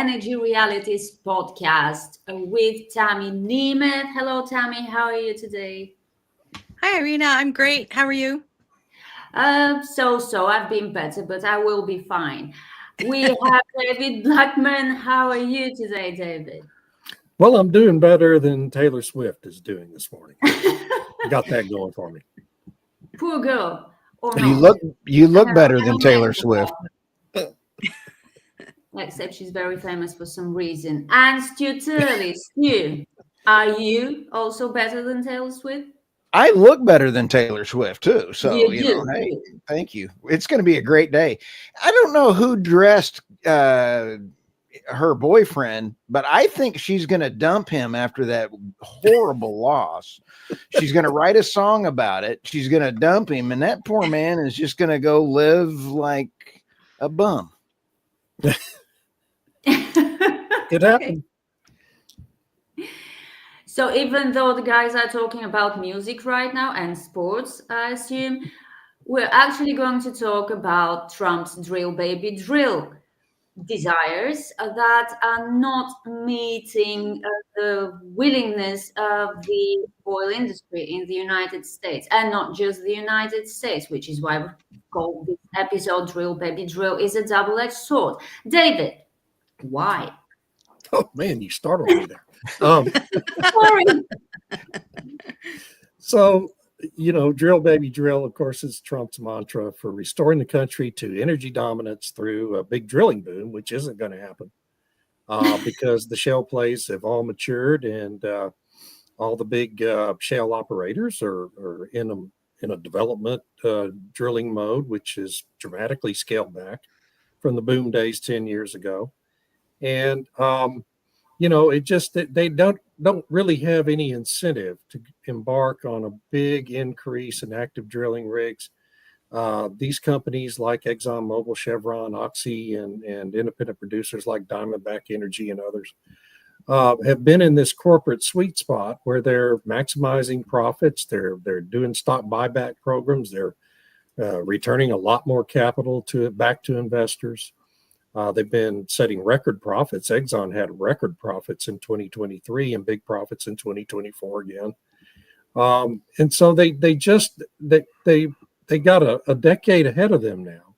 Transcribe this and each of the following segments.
Energy Realities podcast with Tammy Nemeth. Hello, Tammy. How are you today? Hi, Irina. I'm great. How are you? So. I've been better, but I will be fine. We have David Blackman. How are you today, David? Well, I'm doing better than Taylor Swift is doing this morning. Got that going for me. Poor girl. Or You not. look better than Taylor Swift. Except she's very famous for some reason. And Stu Turley. Stu, are you also better than Taylor Swift? I look better than Taylor Swift too. So, You do. hey, thank you. It's going to be a great day. I don't know who dressed her boyfriend, but I think she's going to dump him after that horrible loss. She's going to write a song about it. She's going to dump him, and that poor man is just going to go live like a bum. It happened. So even though the guys are talking about music right now and sports, I assume, we're actually going to talk about Trump's drill baby drill desires that are not meeting the willingness of the oil industry in the United States, and not just the United States, which is why we call this episode Drill Baby Drill is a double-edged sword. David, why? Oh man, you startled me there. Sorry. So, drill baby drill, of course, is Trump's mantra for restoring the country to energy dominance through a big drilling boom, which isn't going to happen because the shale plays have all matured and all the big shale operators are in a development drilling mode, which is dramatically scaled back from the boom days 10 years ago. And it just they don't really have any incentive to embark on a big increase in active drilling rigs. These companies like ExxonMobil, Chevron, Oxy, and independent producers like Diamondback Energy and others have been in this corporate sweet spot where they're maximizing profits. They're doing stock buyback programs. They're returning a lot more capital back to investors. They've been setting record profits. Exxon had record profits in 2023 and big profits in 2024 again. And so they got a decade ahead of them now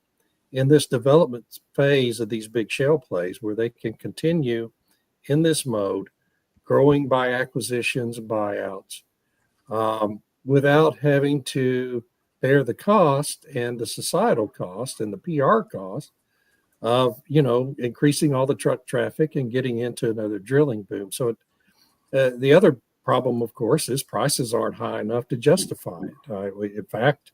in this development phase of these big shale plays where they can continue in this mode, growing by acquisitions and buyouts, without having to bear the cost and the societal cost and the PR cost of increasing all the truck traffic and getting into another drilling boom. So the other problem, of course, is prices aren't high enough to justify it. In fact,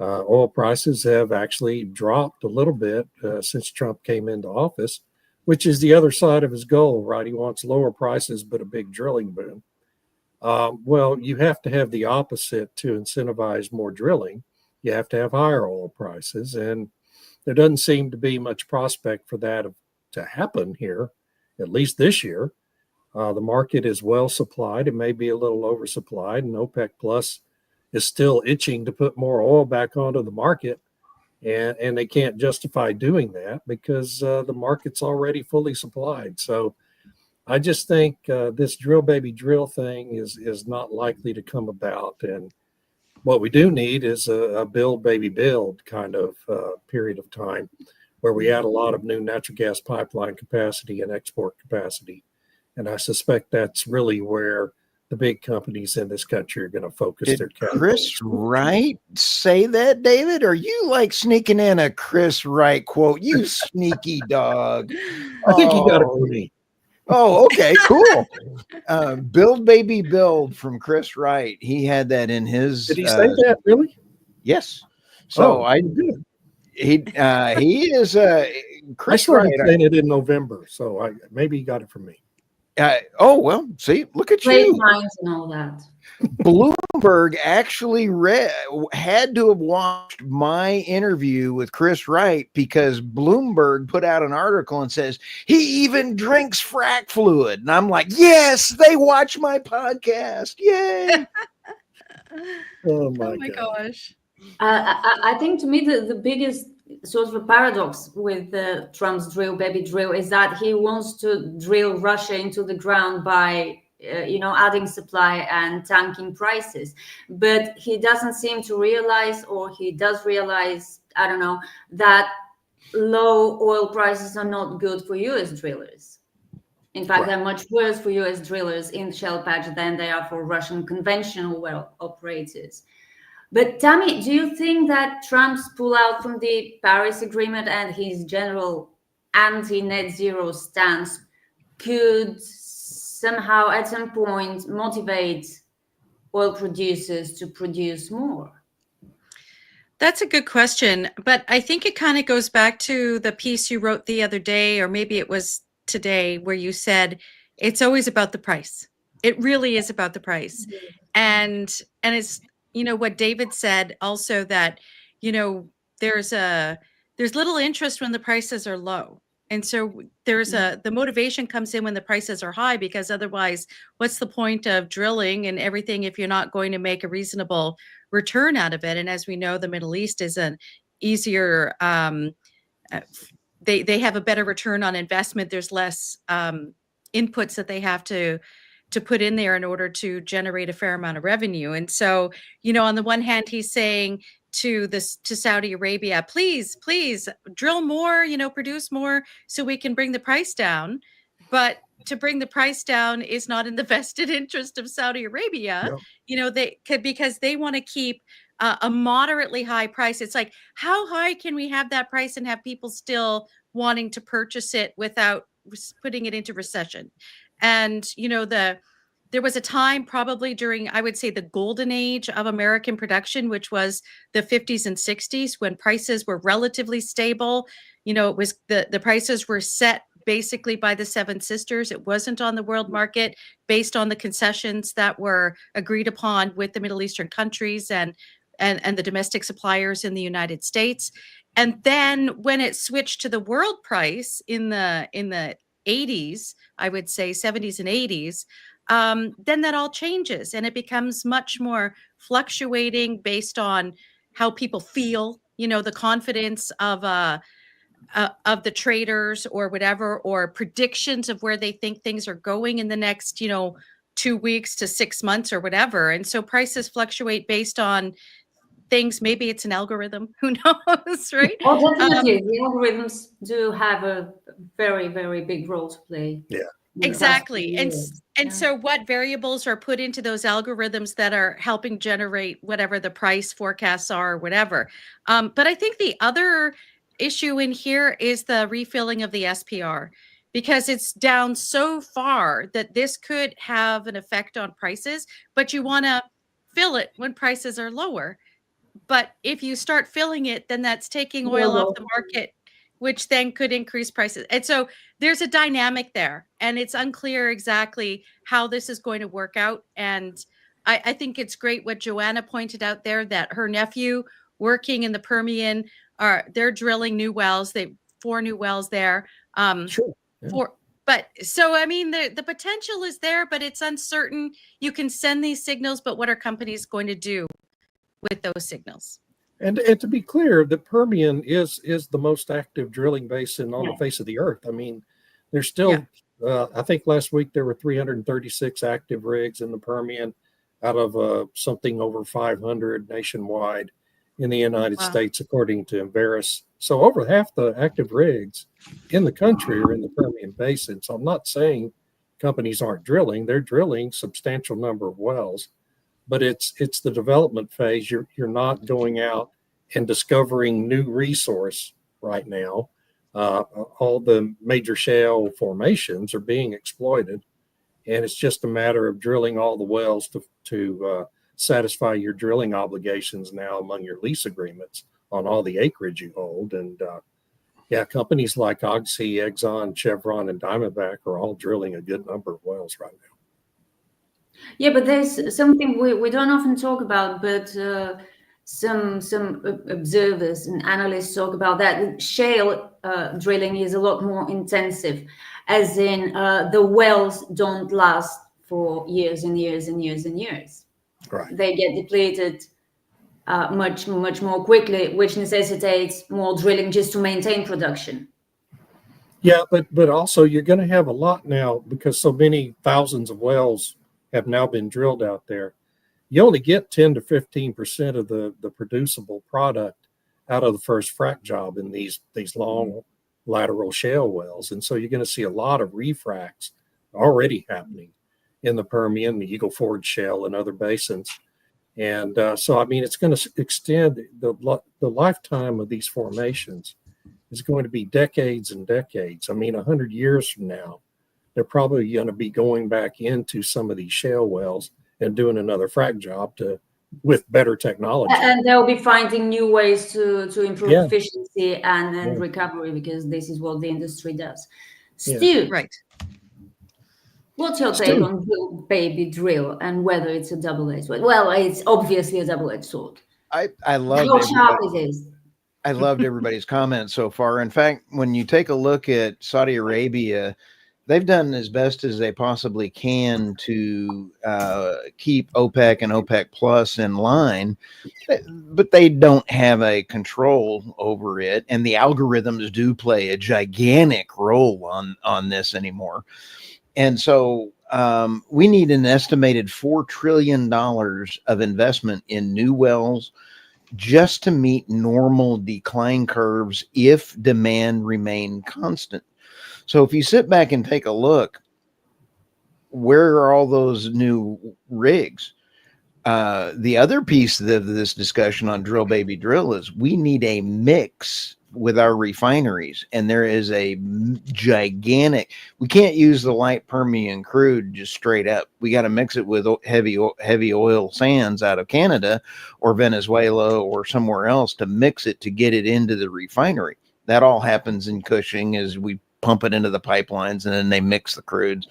oil prices have actually dropped a little bit since Trump came into office, which is the other side of his goal, right? He wants lower prices but a big drilling boom. Well, you have to have the opposite to incentivize more drilling. You have to have higher oil prices, and there doesn't seem to be much prospect for that to happen here, at least this year. The market is well supplied. It may be a little oversupplied, and OPEC Plus is still itching to put more oil back onto the market, and they can't justify doing that because the market's already fully supplied. So I just think this drill baby drill thing is not likely to come about. And what we do need is a build baby build kind of period of time where we add a lot of new natural gas pipeline capacity and export capacity. And I suspect that's really where the big companies in this country are going to focus their capital. Chris Wright say that, David? Are you like sneaking in a Chris Wright quote? You sneaky dog. I think you got it for me. Oh, okay, cool. Build Baby Build from Chris Wright. He had that in his. Did he say that really? Yes. So good. he is Chris I started Wright. saying it in November, so maybe he got it from me. Well, see, look at Great you. minds and all that. Bloomberg actually had to have watched my interview with Chris Wright because Bloomberg put out an article and says he even drinks frack fluid. And I'm like, yes, they watch my podcast. Yay. Oh my gosh. I think to me the biggest sort of a paradox with Trump's drill baby drill is that he wants to drill Russia into the ground by adding supply and tanking prices, but he doesn't seem to realize, or he does realize, I don't know, that low oil prices are not good for US drillers. In fact, they're much worse for US drillers in shale patch than they are for Russian conventional well operators. But Tammy, do you think that Trump's pullout from the Paris Agreement and his general anti-net zero stance could somehow at some point motivate oil producers to produce more? That's a good question. But I think it kind of goes back to the piece you wrote the other day, or maybe it was today, where you said it's always about the price. It really is about the price. And it's, what David said also, that, there's little interest when the prices are low. And so the motivation comes in when the prices are high, because otherwise, what's the point of drilling and everything if you're not going to make a reasonable return out of it? And as we know, the Middle East is an easier, they have a better return on investment. There's less inputs that they have to put in there in order to generate a fair amount of revenue. And so, on the one hand, he's saying to Saudi Arabia, please drill more, produce more so we can bring the price down. But to bring the price down is not in the vested interest of Saudi Arabia. No. Because they want to keep a moderately high price. It's like, how high can we have that price and have people still wanting to purchase it without putting it into recession? And, there was a time probably during, I would say, the golden age of American production, which was the 50s and 60s, when prices were relatively stable. It was the prices were set basically by the Seven Sisters. It wasn't on the world market, based on the concessions that were agreed upon with the Middle Eastern countries and the domestic suppliers in the United States. And then when it switched to the world price in the 80s, I would say 70s and 80s, then that all changes, and it becomes much more fluctuating based on how people feel, the confidence of the traders or whatever, or predictions of where they think things are going in the next, 2 weeks to 6 months or whatever. And so prices fluctuate based on things. Maybe it's an algorithm, who knows, right? Oh, definitely. The algorithms do have a very, very big role to play. Yeah. Exactly. And so what variables are put into those algorithms that are helping generate whatever the price forecasts are or whatever. But I think the other issue in here is the refilling of the SPR, because it's down so far that this could have an effect on prices, but you want to fill it when prices are lower. But if you start filling it, then that's taking oil off the market, which then could increase prices. And so there's a dynamic there, and it's unclear exactly how this is going to work out. And I think it's great what Joanna pointed out there, that her nephew working in the Permian, they're drilling new wells. 4 new wells there. Sure. Yeah. The potential is there, but it's uncertain. You can send these signals, but what are companies going to do with those signals? And to be clear, the Permian is the most active drilling basin on the face of the earth. I mean, there's still, I think last week there were 336 active rigs in the Permian out of something over 500 nationwide in the United States, according to Enverus. So over half the active rigs in the country are in the Permian Basin. So I'm not saying companies aren't drilling. They're drilling substantial number of wells. But it's the development phase. You're not going out and discovering new resource right now. All the major shale formations are being exploited, and it's just a matter of drilling all the wells to satisfy your drilling obligations now among your lease agreements on all the acreage you hold. And companies like Oxy, Exxon, Chevron, and Diamondback are all drilling a good number of wells right now. Yeah, but there's something we don't often talk about, but some observers and analysts talk about that. Shale drilling is a lot more intensive, as in the wells don't last for years and years and years and years. Right. They get depleted much more quickly, which necessitates more drilling just to maintain production. Yeah, but also you're going to have a lot now because so many thousands of wells have now been drilled out there. You only get 10 to 15% of the producible product out of the first frac job in these long lateral shale wells. And so you're going to see a lot of refracs already happening in the Permian, the Eagle Ford Shale, and other basins. And so, I mean, it's going to extend the lifetime of these formations is going to be decades and decades. I mean, 100 years from now, they're probably going to be going back into some of these shale wells and doing another frac job with better technology. And they'll be finding new ways to improve Yeah. efficiency and Yeah. recovery, because this is what the industry does. Yeah. Stu, Right. what's your Stu. take on drill, baby, drill, and whether it's a double-edged sword? Well, it's obviously a double-edged sword. I loved How sharp everybody. it is. I loved everybody's comments so far. In fact, when you take a look at Saudi Arabia, they've done as best as they possibly can to keep OPEC and OPEC Plus in line, but they don't have a control over it. And the algorithms do play a gigantic role on this anymore. And so we need an estimated $4 trillion of investment in new wells just to meet normal decline curves if demand remain constant. So if you sit back and take a look, where are all those new rigs? The other piece of this discussion on drill baby drill is we need a mix with our refineries, and there is a gigantic, we can't use the light Permian crude just straight up. We got to mix it with heavy oil sands out of Canada or Venezuela or somewhere else to mix it to get it into the refinery. That all happens in Cushing as we pump it into the pipelines, and then they mix the crudes,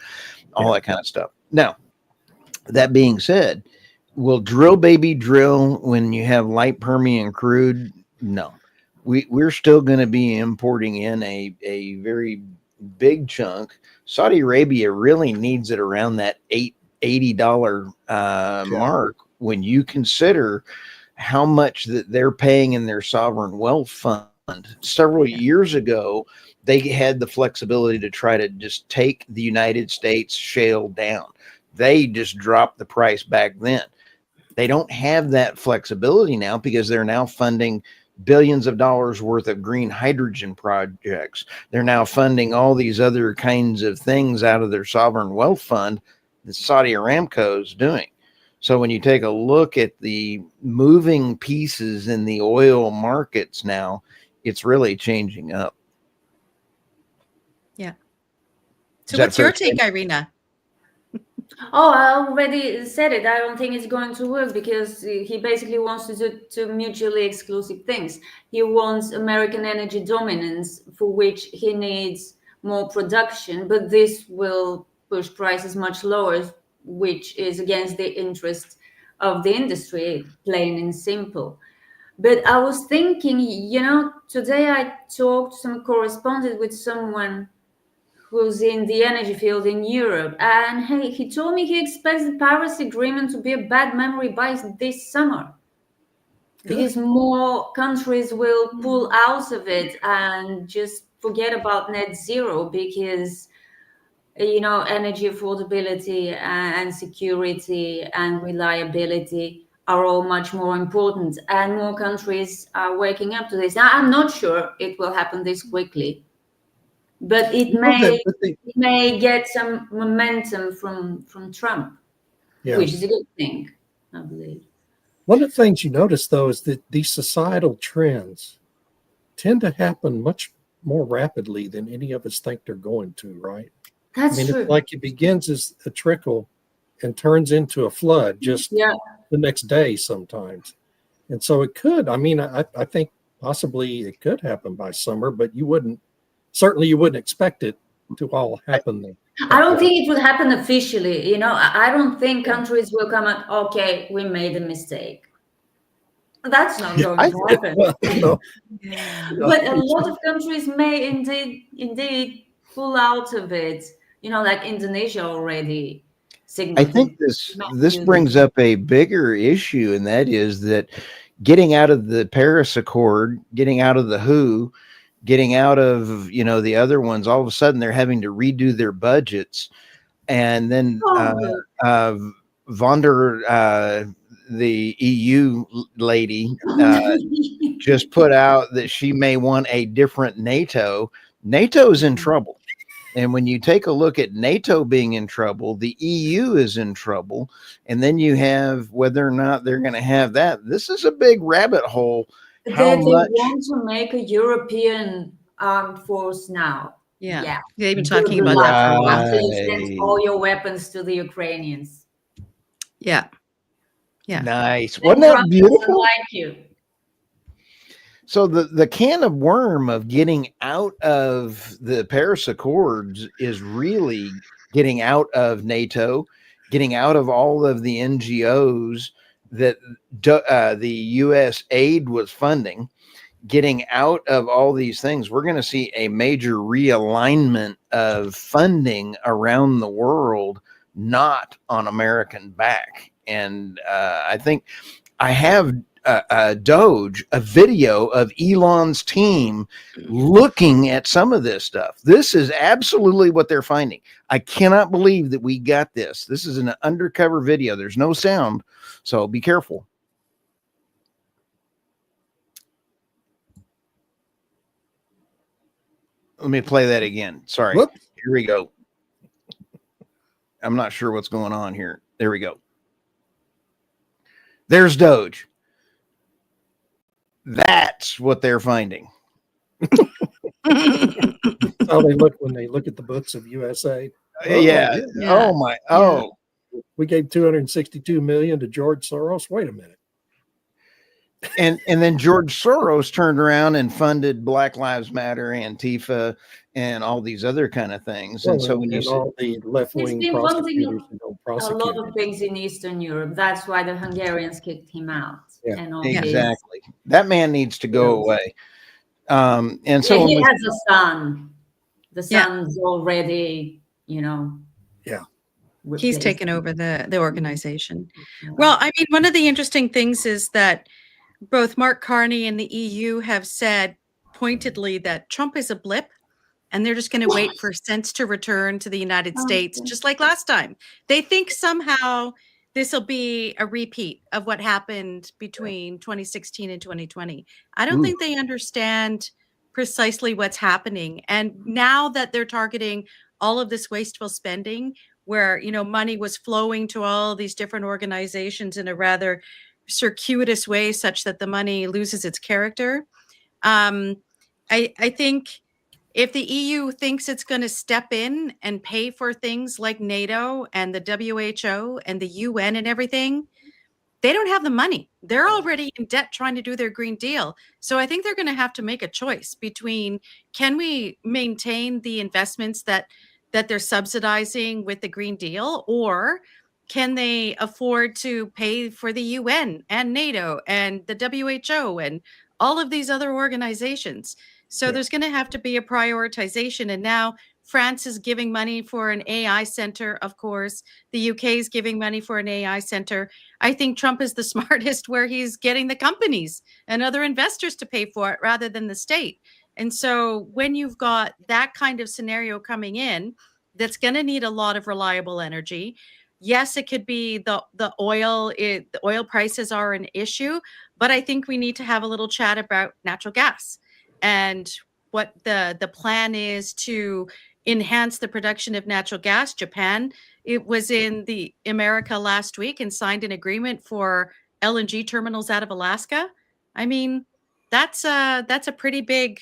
all that kind of stuff. Now, that being said, will drill baby drill when you have light Permian crude? No. We're still going to be importing in a very big chunk. Saudi Arabia really needs it around that $80 mark when you consider how much that they're paying in their sovereign wealth fund. Several years ago, they had the flexibility to try to just take the United States shale down. They just dropped the price back then. They don't have that flexibility now because they're now funding billions of dollars worth of green hydrogen projects. They're now funding all these other kinds of things out of their sovereign wealth fund that Saudi Aramco is doing. So when you take a look at the moving pieces in the oil markets now, it's really changing up. Yeah. So what's your take, Irina? Oh, I already said it. I don't think it's going to work because he basically wants to do two mutually exclusive things. He wants American energy dominance, for which he needs more production, but this will push prices much lower, which is against the interest of the industry, plain and simple. But I was thinking, today I corresponded with someone who's in the energy field in Europe. And hey, he told me he expects the Paris Agreement to be a bad memory by this summer. Good. Because more countries will pull out of it and just forget about net zero because, energy affordability and security and reliability are all much more important. And more countries are waking up to this. Now, I'm not sure it will happen this quickly. But it may get some momentum from Trump, which is a good thing, I believe. One of the things you notice, though, is that these societal trends tend to happen much more rapidly than any of us think they're going to, right? That's true. It's like it begins as a trickle and turns into a flood just the next day sometimes. And so it could, I think possibly it could happen by summer, but you wouldn't expect it to all happen. I don't think it would happen officially. I don't think countries will come out, okay, we made a mistake. That's not going to happen. But a lot of countries may indeed pull out of it, like Indonesia already signaled. I think this brings up a bigger issue, and that is that getting out of the Paris Accord, getting out of the WHO, getting out of, you know, the other ones. All of a sudden they're having to redo their budgets. And then von der, the EU lady, just put out that she may want a different NATO. NATO's in trouble. And when you take a look at NATO being in trouble, the EU is in trouble. And then you have whether or not they're going to have that. This is a big rabbit hole. They want to make a European armed force now. Yeah. They've been talking Good about luck that for a while. after you send all your weapons to the Ukrainians. Yeah. Nice. Wasn't that beautiful? Like you. So the can of worm of getting out of the Paris Accords is really getting out of NATO, getting out of all of the NGOs that the U.S. aid was funding, getting out of all these things. We're going to see a major realignment of funding around the world, not on American back. And I think I have Doge, a video of Elon's team looking at some of this stuff. This is absolutely what they're finding. I cannot believe that we got this. This is an undercover video. There's no sound, so be careful. Let me play that again. Sorry. Whoop. Here we go. I'm not sure what's going on here. There we go. There's Doge. That's what they're finding. How they look when they look at the books of USA. Yeah. Oh my. Oh. We gave 262 million to George Soros. Wait a minute. And then George Soros turned around and funded Black Lives Matter, Antifa, and all these other kind of things. Well, and so when you see all the left-wing prosecutors who don't a prosecute lot of things in Eastern Europe. That's why the Hungarians kicked him out. Yeah. And all exactly, that man needs to go away. And so he has a son. The son's already, you know. Yeah. He's taken over the organization. Well, I mean, one of the interesting things is that both Mark Carney and the EU have said pointedly that Trump is a blip and they're just going to wait for sense to return to the United States, just like last time. They think somehow this will be a repeat of what happened between 2016 and 2020. I don't think they understand precisely what's happening. And now that they're targeting all of this wasteful spending, where, you know, money was flowing to all these different organizations in a rather circuitous way such that the money loses its character. I think if the EU thinks it's going to step in and pay for things like NATO and the WHO and the UN and everything, they don't have the money. They're already in debt trying to do their Green Deal. So I think they're going to have to make a choice between, can we maintain the investments that they're subsidizing with the Green Deal, or can they afford to pay for the UN and NATO and the WHO and all of these other organizations? So there's going to have to be a prioritization. And now France is giving money for an AI center, of course. The UK is giving money for an AI center. I think Trump is the smartest where he's getting the companies and other investors to pay for it rather than the state. And so when you've got that kind of scenario coming in, that's going to need a lot of reliable energy. Yes, it could be the oil. The oil prices are an issue, but I think we need to have a little chat about natural gas and what the plan is to enhance the production of natural gas. Japan, it was in the America last week and signed an agreement for LNG terminals out of Alaska. I mean, that's a pretty big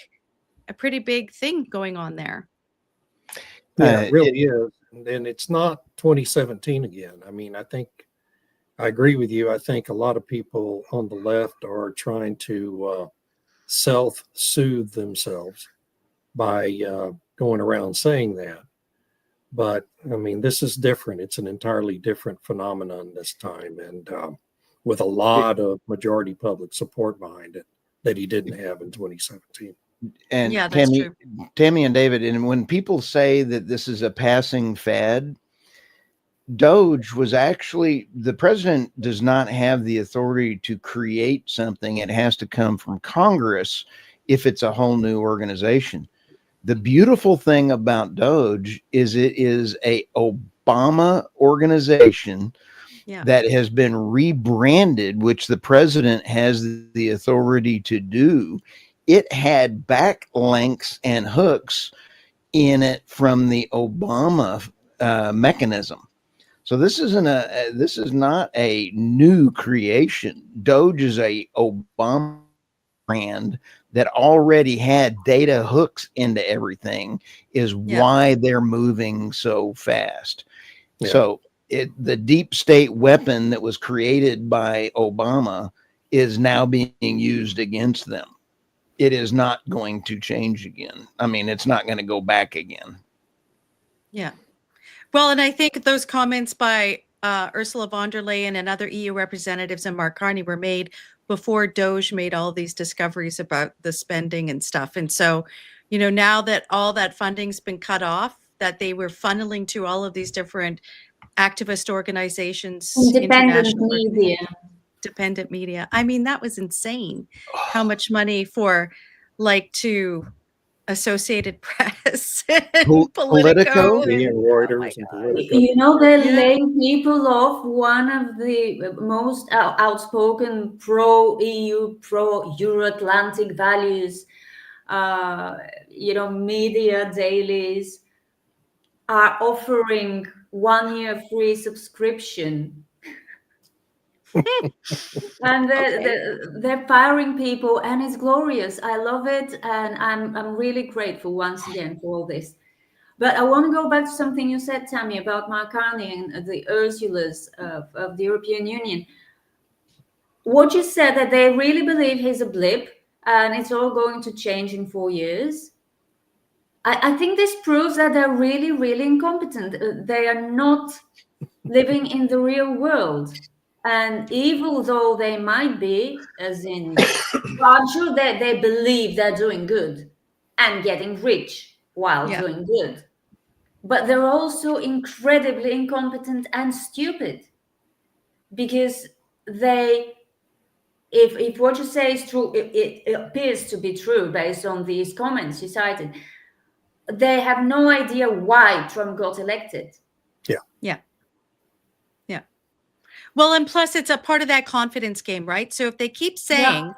thing going on there. Yeah, it really is. And it's not 2017 again. I mean, I agree with you. I think a lot of people on the left are trying to self-soothe themselves by going around saying that. But I mean, this is different. It's an entirely different phenomenon this time, and with a lot of majority public support behind it that he didn't have in 2017. And yeah, that's true. Tammy and David, and when people say that this is a passing fad, Doge was actually, the president does not have the authority to create something. It has to come from Congress if it's a whole new organization. The beautiful thing about Doge is it is a Obama organization Yeah. that has been rebranded, which the president has the authority to do. It had backlinks and hooks in it from the Obama mechanism. So this is not a new creation. Doge is a Obama brand that already had data hooks into everything, is why they're moving so fast. Yeah. So the deep state weapon that was created by Obama is now being used against them. It is not going to change again. I mean, it's not going to go back again. Yeah. Well, and I think those comments by Ursula von der Leyen and other EU representatives and Mark Carney were made before Doge made all these discoveries about the spending and stuff. And so, you know, now that all that funding's been cut off, that they were funneling to all of these different activist organizations, Independent international media. dependent media. I mean, that was insane. How much money for like to Associated Press, and Politico? Being and- Reuters and God. Politico. You know, they're Yeah. laying people off. One of the most outspoken pro-EU, pro-Euro-Atlantic values, you know, media dailies are offering 1 year free subscription. And they're firing people, and it's glorious. I love it, and I'm really grateful once again for all this. But I want to go back to something you said, Tammy, about Mark Carney and the Ursulas of the European Union. What you said, that they really believe he's a blip and it's all going to change in 4 years. I think this proves that they're really, really incompetent. They are not living in the real world. And evil though they might be, as in, well, I'm sure that they believe they're doing good and getting rich while Yeah. doing good. But they're also incredibly incompetent and stupid, because they, if what you say is true, it appears to be true based on these comments you cited, they have no idea why Trump got elected. Well, and plus it's a part of that confidence game, right? So if they keep saying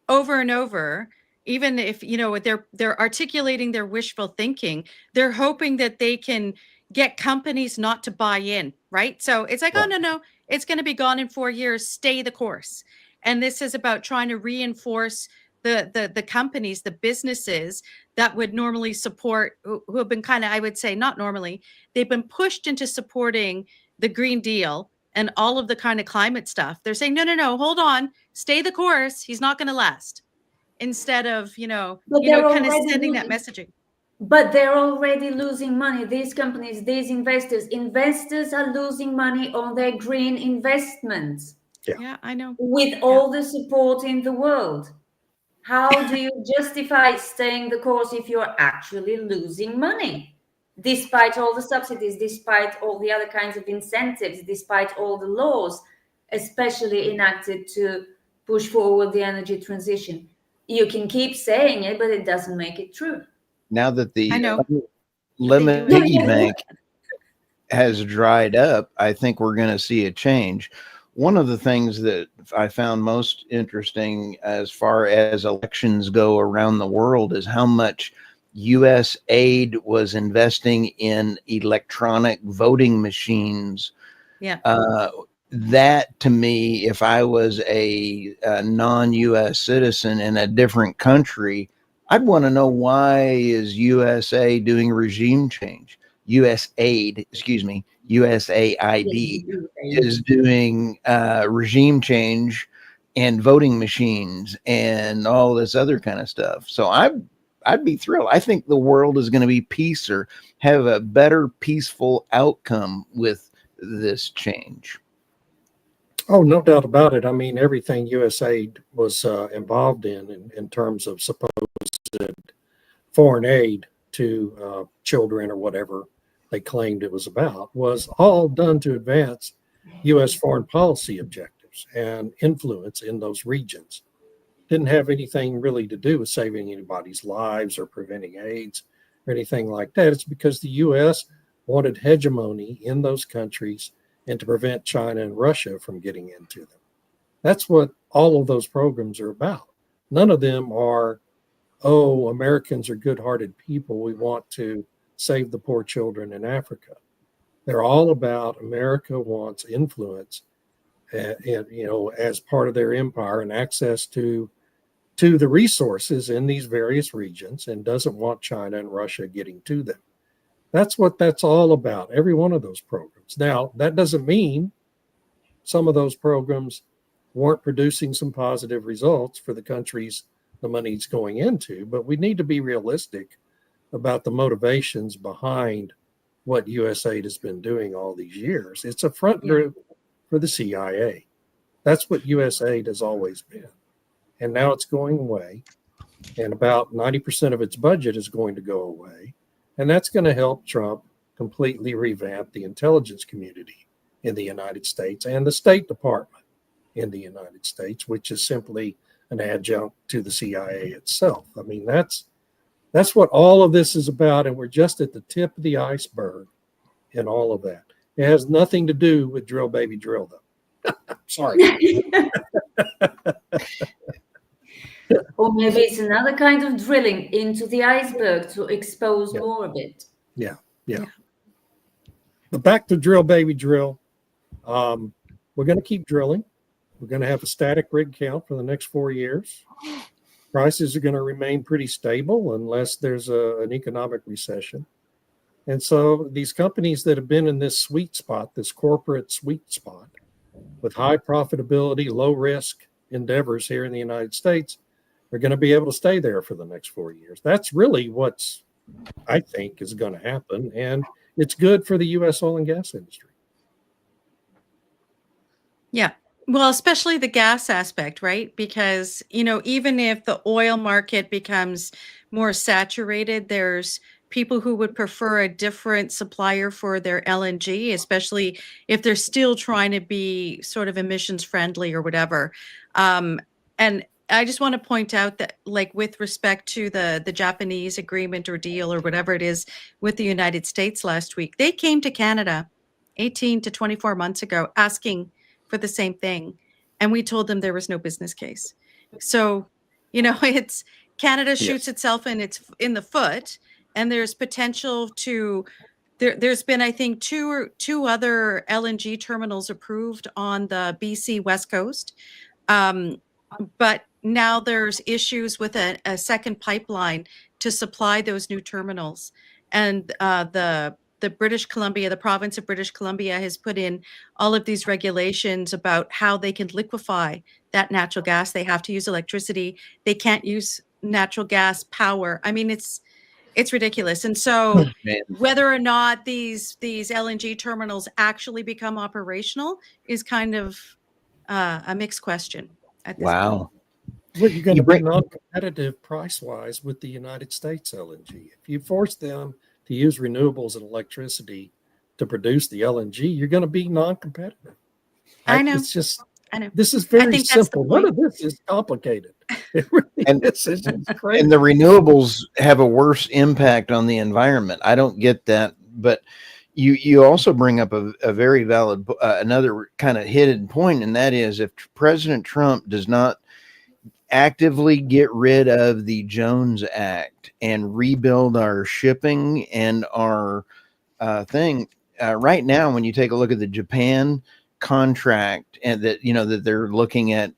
over and over, even if, you know, they're articulating their wishful thinking, they're hoping that they can get companies not to buy in, right? So it's like, oh, no, it's going to be gone in 4 years. Stay the course. And this is about trying to reinforce the companies, the businesses that would normally support, who have been kind of, I would say, not normally, they've been pushed into supporting the Green Deal and all of the kind of climate stuff. They're saying, no, hold on, stay the course. He's not going to last. Instead of, kind of sending that messaging. But they're already losing money. These companies, these investors are losing money on their green investments. Yeah, I know. With all the support in the world. How do you justify staying the course if you're actually losing money? Despite all the subsidies, despite all the other kinds of incentives, despite all the laws, especially enacted to push forward the energy transition. You can keep saying it, but it doesn't make it true. Now that the I know. lemon They do it. piggy bank has dried up, I think we're going to see a change. One of the things that I found most interesting as far as elections go around the world is how much U.S. aid was investing in electronic voting machines. Yeah. That to me, if I was a non-U.S. citizen in a different country, I'd want to know, why is USA doing regime change? USAID is doing regime change and voting machines and all this other kind of stuff. So I'd be thrilled. I think the world is going to be peacer, have a better peaceful outcome with this change. Oh, no doubt about it. I mean, everything USAID was involved in terms of supposed foreign aid to children or whatever they claimed it was about, was all done to advance U.S. foreign policy objectives and influence in those regions. Didn't have anything really to do with saving anybody's lives or preventing AIDS or anything like that. It's because the U.S. wanted hegemony in those countries and to prevent China and Russia from getting into them. That's what all of those programs are about. None of them are, oh, Americans are good-hearted people, we want to save the poor children in Africa. They're all about America wants influence and as part of their empire and access to the resources in these various regions, and doesn't want China and Russia getting to them. That's what that's all about, every one of those programs. Now, that doesn't mean some of those programs weren't producing some positive results for the countries the money's going into, but we need to be realistic about the motivations behind what USAID has been doing all these years. It's a front group for the CIA. That's what USAID has always been. And now it's going away. And about 90% of its budget is going to go away. And that's going to help Trump completely revamp the intelligence community in the United States and the State Department in the United States, which is simply an adjunct to the CIA itself. I mean, that's what all of this is about, and we're just at the tip of the iceberg in all of that. It has nothing to do with Drill Baby Drill, though. Sorry. Or maybe it's another kind of drilling into the iceberg to expose more of it. Yeah. But back to Drill Baby Drill. We're going to keep drilling. We're going to have a static rig count for the next 4 years. Prices are going to remain pretty stable unless there's an economic recession. And so these companies that have been in this sweet spot, this corporate sweet spot, with high profitability, low risk endeavors here in the United States, are going to be able to stay there for the next 4 years. That's really what's, I think, is going to happen. And it's good for the U.S. oil and gas industry. Yeah. Well, especially the gas aspect, right? Because, even if the oil market becomes more saturated, there's people who would prefer a different supplier for their LNG, especially if they're still trying to be sort of emissions friendly or whatever. And I just want to point out that, like, with respect to the Japanese agreement or deal or whatever it is with the United States last week, they came to Canada 18 to 24 months ago asking for the same thing. And we told them there was no business case. So, it's Canada shoots itself in the foot, and there's potential to, there's been, I think, two other LNG terminals approved on the BC West Coast. But now there's issues with a second pipeline to supply those new terminals. And the British Columbia, the province of British Columbia, has put in all of these regulations about how they can liquefy that natural gas. They have to use electricity. They can't use natural gas power. I mean, it's ridiculous. And so whether or not these LNG terminals actually become operational is kind of a mixed question at this point. Well, you're going to be non-competitive price-wise with the United States LNG. If you force them to use renewables and electricity to produce the LNG, you're going to be non-competitive. I know. It's just, I know. This is very simple. None of this is complicated. It really is. It's crazy. And the renewables have a worse impact on the environment. I don't get that, but you also bring up a very valid, another kind of hidden point, and that is if President Trump does not actively get rid of the Jones Act and rebuild our shipping and our thing right now, when you take a look at the Japan contract and that they're looking at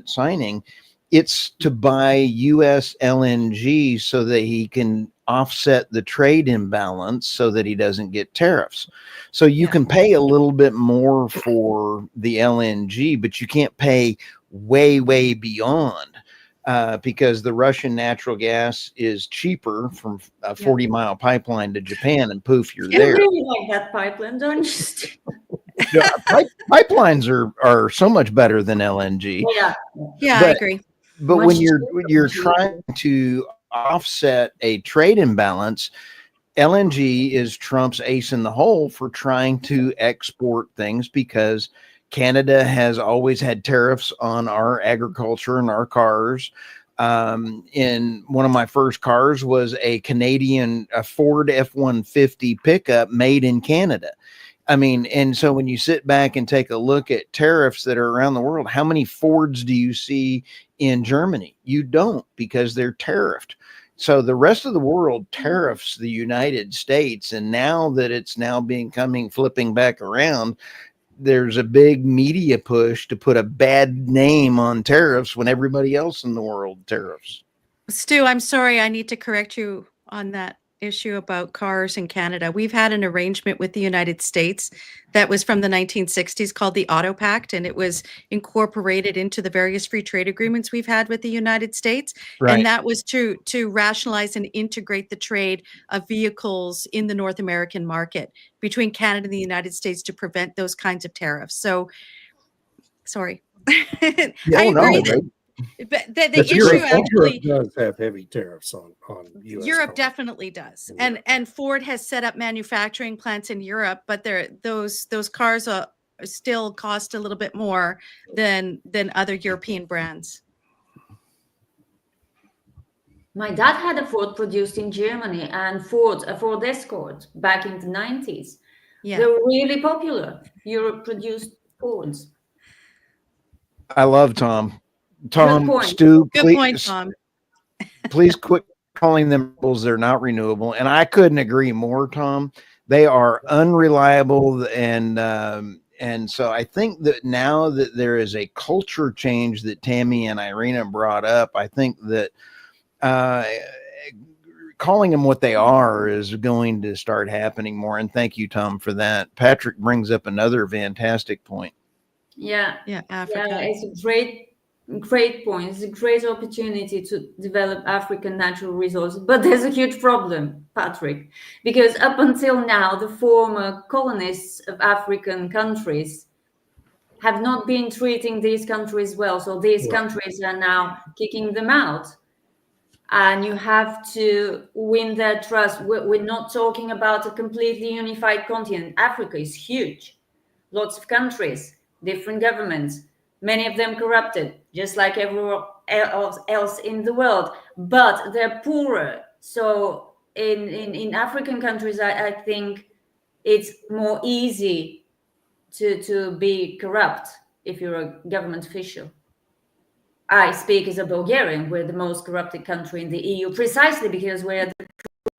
signing, it's to buy US LNG so that he can offset the trade imbalance so that he doesn't get tariffs. So you can pay a little bit more for the LNG, but you can't pay way beyond because the Russian natural gas is cheaper from a 40-mile pipeline to Japan, and poof, you're there. I really like that pipeline, don't you? Pipelines are so much better than LNG. Yeah, I agree. But when you're trying to offset a trade imbalance, LNG is Trump's ace in the hole for trying to export things because Canada has always had tariffs on our agriculture and our cars. In one of my first cars was a Ford F-150 pickup made in Canada. I mean, and so when you sit back and take a look at tariffs that are around the world, how many Fords do you see in Germany? You don't, because they're tariffed. So the rest of the world tariffs the United States. And now that it's flipping back around, there's a big media push to put a bad name on tariffs when everybody else in the world tariffs. Stu, I'm sorry, I need to correct you on that issue about cars in Canada. We've had an arrangement with the United States that was from the 1960s called the Auto Pact, and it was incorporated into the various free trade agreements we've had with the United States. Right. And that was to rationalize and integrate the trade of vehicles in the North American market between Canada and the United States to prevent those kinds of tariffs. So, sorry. I agree that, but the But issue actually Europe does have heavy tariffs on U.S. Europe cars. definitely does, Yeah. and Ford has set up manufacturing plants in Europe, but those cars still cost a little bit more than other European brands. My dad had a Ford produced in Germany, and a Ford Escort back in the 90s. Yeah, They were really popular. Europe-produced Fords. I love Tom. Tom, point. Stu, good please, point, Tom. please quit calling them renewables. They're not renewable. And I couldn't agree more, Tom. They are unreliable. And so I think that now that there is a culture change that Tammy and Irina brought up, I think that calling them what they are is going to start happening more. And thank you, Tom, for that. Patrick brings up another fantastic point. Yeah. Africa. Yeah, it's a great point. It's a great opportunity to develop African natural resources. But there's a huge problem, Patrick, because up until now, the former colonists of African countries have not been treating these countries well. So these countries are now kicking them out. And you have to win their trust. We're not talking about a completely unified continent. Africa is huge. Lots of countries, different governments, many of them corrupted, just like everywhere else in the world, but they're poorer. So in African countries, I think it's more easy to be corrupt if you're a government official. I speak as a Bulgarian. We're the most corrupted country in the EU, precisely because we're the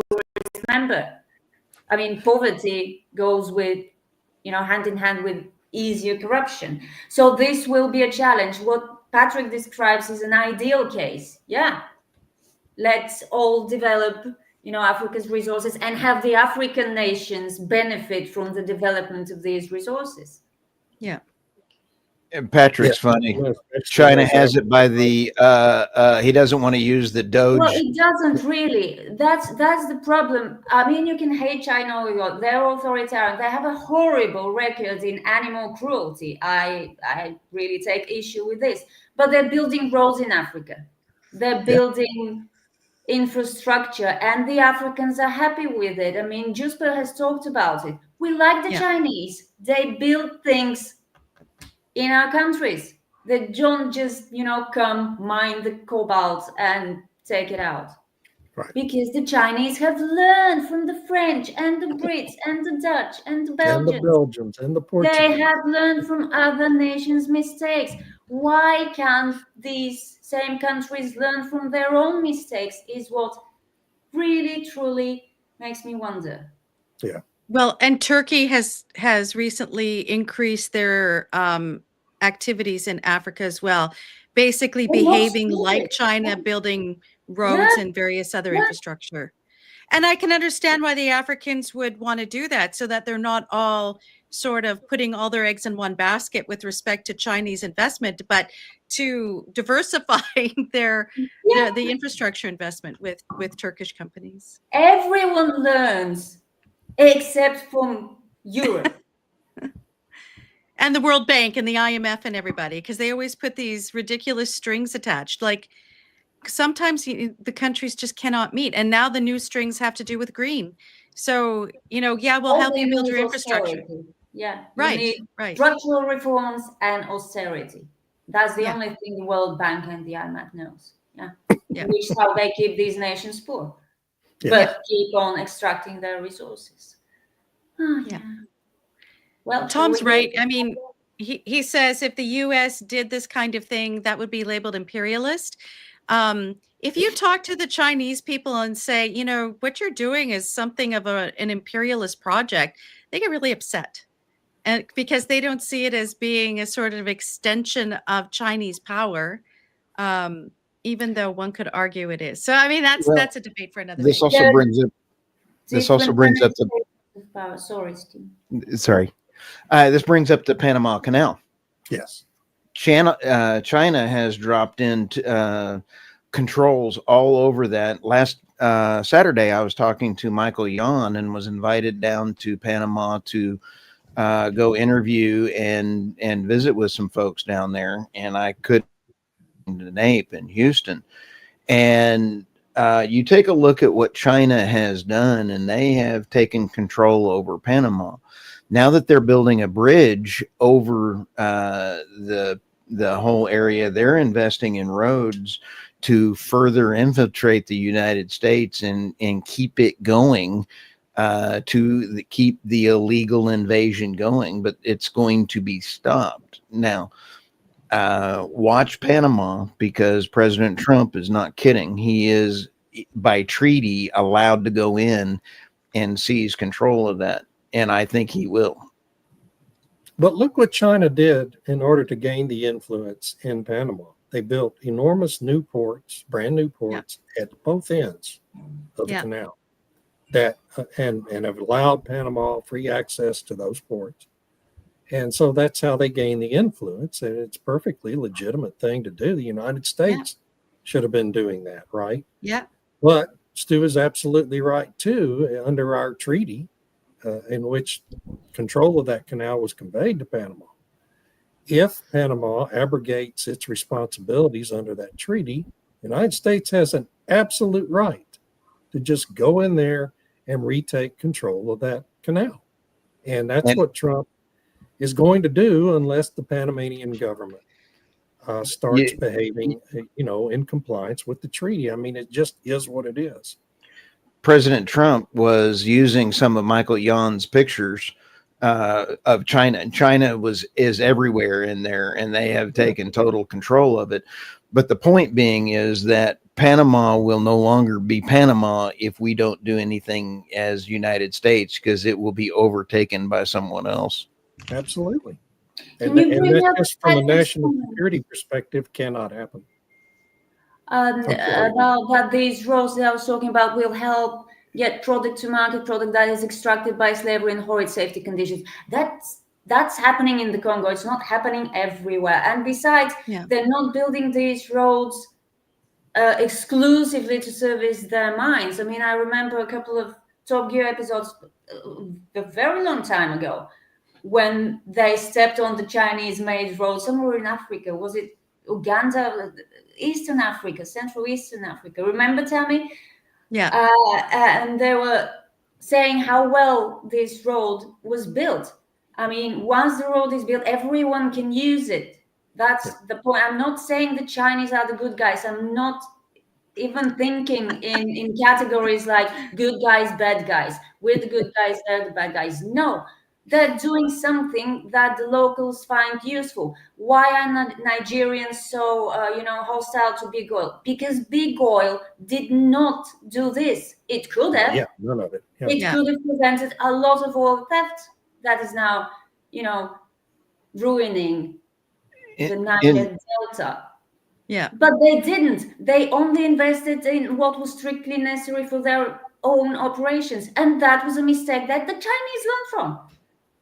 poorest member. I mean, poverty goes with, hand in hand with easier corruption. So this will be a challenge. What Patrick describes is an ideal case. Yeah. Let's all develop, Africa's resources and have the African nations benefit from the development of these resources. Yeah. And Patrick's funny. China has it by the he doesn't want to use the Doge. Well, it doesn't really. That's the problem. I mean, you can hate China all you want. They're authoritarian. They have a horrible record in animal cruelty. I really take issue with this. But they're building roads in Africa. They're building infrastructure, and the Africans are happy with it. I mean, Jusper has talked about it. We like the Chinese. They build things in our countries. They don't just, come mine the cobalt and take it out. Right. Because the Chinese have learned from the French and the Brits and the Dutch and the Belgians. And the Belgians and the Portuguese. They have learned from other nations' mistakes. Why can't these same countries learn from their own mistakes is what really, truly makes me wonder. Yeah. Well, and Turkey has recently increased their activities in Africa as well, basically behaving like China, building roads and various other infrastructure. And I can understand why the Africans would want to do that, so that they're not all sort of putting all their eggs in one basket with respect to Chinese investment, but to diversify the infrastructure investment with Turkish companies. Everyone learns except from Europe. And the World Bank and the IMF and everybody, because they always put these ridiculous strings attached. Like sometimes the countries just cannot meet. And now the new strings have to do with green. So, yeah, we'll All help they you build need your is infrastructure. austerity. Yeah, we Right, need right. structural reforms and austerity. That's the Yeah. only thing the World Bank and the IMF knows. Yeah, Yeah. which is how they keep these nations poor, Yeah. but keep on extracting their resources. Oh, Yeah. yeah. Well, shall Tom's we right. go? I mean, he says if the US did this kind of thing, that would be labeled imperialist. If you talk to the Chinese people and say, what you're doing is something of an imperialist project, they get really upset. And because they don't see it as being a sort of extension of Chinese power, even though one could argue it is. So, I mean, Well, that's a debate for another this day. also There are brings up different the of power. Sorry, Steve. this brings up the Panama Canal. Yes. China has dropped into controls all over that. Last Saturday, I was talking to Michael Yon and was invited down to Panama to go interview and visit with some folks down there. And I could to NAPE in Houston. And you take a look at what China has done, and they have taken control over Panama. Now that they're building a bridge over the whole area, they're investing in roads to further infiltrate the United States and keep it going, keep the illegal invasion going. But it's going to be stopped now. Watch Panama, because President Trump is not kidding. He is, by treaty, allowed to go in and seize control of that. And I think he will. But look what China did in order to gain the influence in Panama. They built enormous new ports, brand new ports at both ends of the canal that and have allowed Panama free access to those ports. And so that's how they gain the influence. And it's a perfectly legitimate thing to do. The United States should have been doing that, right? Yeah. But Stu is absolutely right, too. Under our treaty, in which control of that canal was conveyed to Panama, if Panama abrogates its responsibilities under that treaty, the United States has an absolute right to just go in there and retake control of that canal. And that's what Trump is going to do unless the Panamanian government starts behaving, in compliance with the treaty. I mean, it just is what it is. President Trump was using some of Michael Yon's pictures of China, and China is everywhere in there, and they have taken total control of it. But the point being is that Panama will no longer be Panama if we don't do anything as United States, because it will be overtaken by someone else. Absolutely. Can And you bring that up just from a that national question? security perspective cannot happen. About that these roads that I was talking about will help get product to market, product that is extracted by slavery in horrid safety conditions. That's happening in the Congo. It's not happening everywhere. And besides, they're not building these roads exclusively to service their mines. I mean, I remember a couple of Top Gear episodes a very long time ago when they stepped on the Chinese-made road somewhere in Africa. Was it Uganda, Eastern Africa, Central Eastern Africa? Remember, Tammy? Yeah. And they were saying how well this road was built. I mean, once the road is built, everyone can use it. That's the point. I'm not saying the Chinese are the good guys. I'm not even thinking in categories like good guys, bad guys. We're the good guys, they're the bad guys. No, they're doing something that the locals find useful. Why are Nigerians so hostile to big oil? Because big oil did not do this. It could have. Yeah, none of it. Yeah. It could have prevented a lot of oil theft that is now, ruining the Niger Delta. Yeah. But they didn't. They only invested in what was strictly necessary for their own operations. And that was a mistake that the Chinese learned from.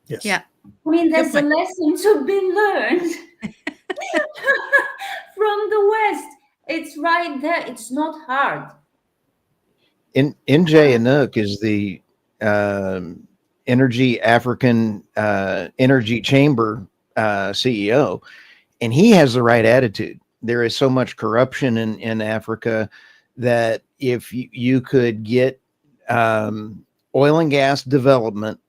Yes. Yeah. I mean, there's a lesson to be learned from the West. It's right there. It's not hard. NJ Inuk is the African Energy Chamber CEO, and he has the right attitude. There is so much corruption in Africa that if you could get oil and gas development,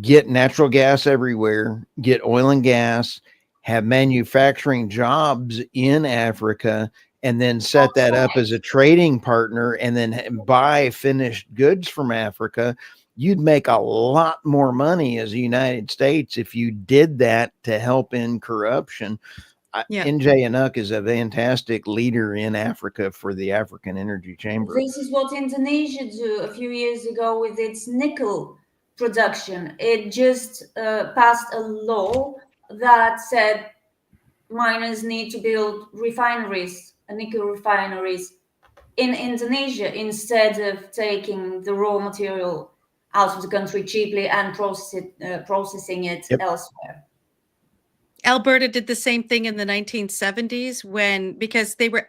get natural gas everywhere, get oil and gas, have manufacturing jobs in Africa, and then set that up as a trading partner and then buy finished goods from Africa, you'd make a lot more money as the United States if you did that to help in corruption. Yeah. NJ Inuk is a fantastic leader in Africa for the African Energy Chamber. This is what Indonesia do a few years ago with its nickel production. It just passed a law that said miners need to build refineries, nickel refineries in Indonesia instead of taking the raw material out of the country cheaply and processing it Yep. elsewhere. Alberta did the same thing in the 1970s because they were